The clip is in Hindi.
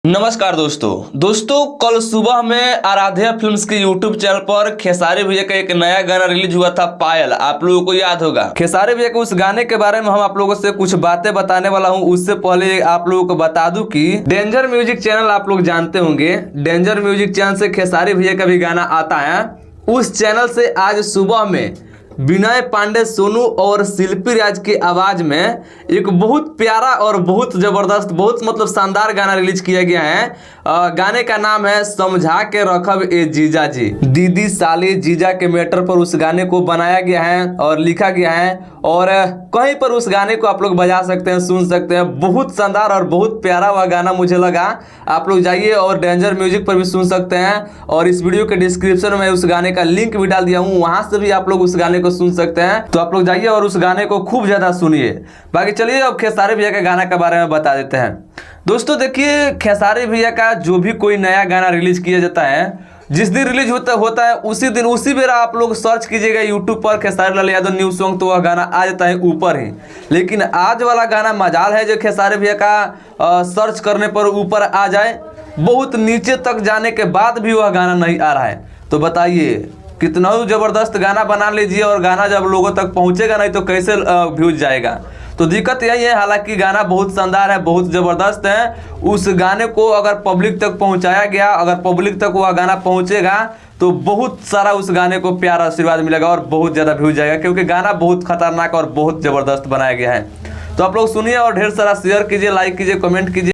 नमस्कार दोस्तों कल सुबह में आराध्या फिल्म्स के यूट्यूब चैनल पर खेसारी भैया का एक नया गाना रिलीज हुआ था पायल। आप लोगों को याद होगा खेसारी भैया के उस गाने के बारे में हम आप लोगों से कुछ बातें बताने वाला हूं। उससे पहले आप लोगों को बता दूं कि डेंजर म्यूजिक चैनल आप लोग जानते होंगे। डेंजर म्यूजिक चैनल से खेसारी भैया का भी गाना आता है। उस चैनल से आज सुबह में विनय पांडे सोनू और शिल्पी राज की आवाज में एक बहुत प्यारा और बहुत जबरदस्त बहुत शानदार गाना रिलीज किया गया है। गाने का नाम है समझा के रखब ए जीजा जी। दीदी साली जीजा के मैटर पर उस गाने को बनाया गया है और लिखा गया है और कहीं पर उस गाने को आप लोग बजा सकते हैं, सुन सकते हैं। बहुत शानदार और बहुत प्यारा वह गाना मुझे लगा। आप लोग जाइए और डेंजर म्यूजिक पर भी सुन सकते हैं और इस वीडियो के डिस्क्रिप्शन में उस गाने का लिंक भी डाल दिया हूँ, वहां से भी आप लोग उस गाने को सुन सकते हैं। तो आप लोग जाइए और उस गाने को खूब ज्यादा सुनिए। बाकी चलिए अब खेसारी भैया के गाना के बारे में बता देते हैं। दोस्तों देखिए, खेसारी भैया का जो भी कोई नया गाना रिलीज किया जाता है, जिस दिन रिलीज होता है उसी दिन उसी बेरा आप लोग सर्च कीजिएगा यूट्यूब पर खेसारी लाल यादव न्यू सॉन्ग, तो वह गाना आ जाता है ऊपर ही। लेकिन आज वाला गाना मजाल है जो खेसारी भैया का सर्च करने पर ऊपर आ जाए, बहुत नीचे तक जाने के बाद भी वह गाना नहीं आ रहा है। तो बताइए कितना जबरदस्त गाना बना लीजिए और गाना जब लोगों तक पहुंचेगा नहीं तो कैसे व्यूज जाएगा। तो दिक्कत यही है। हालांकि गाना बहुत शानदार है, बहुत ज़बरदस्त है। उस गाने को अगर पब्लिक तक पहुंचाया गया, अगर पब्लिक तक वह गाना पहुंचेगा तो बहुत सारा उस गाने को प्यार आशीर्वाद मिलेगा और बहुत ज़्यादा व्यूज जाएगा, क्योंकि गाना बहुत खतरनाक और बहुत ज़बरदस्त बनाया गया है। तो आप लोग सुनिए और ढेर सारा शेयर कीजिए, लाइक कीजिए, कमेंट कीजिए।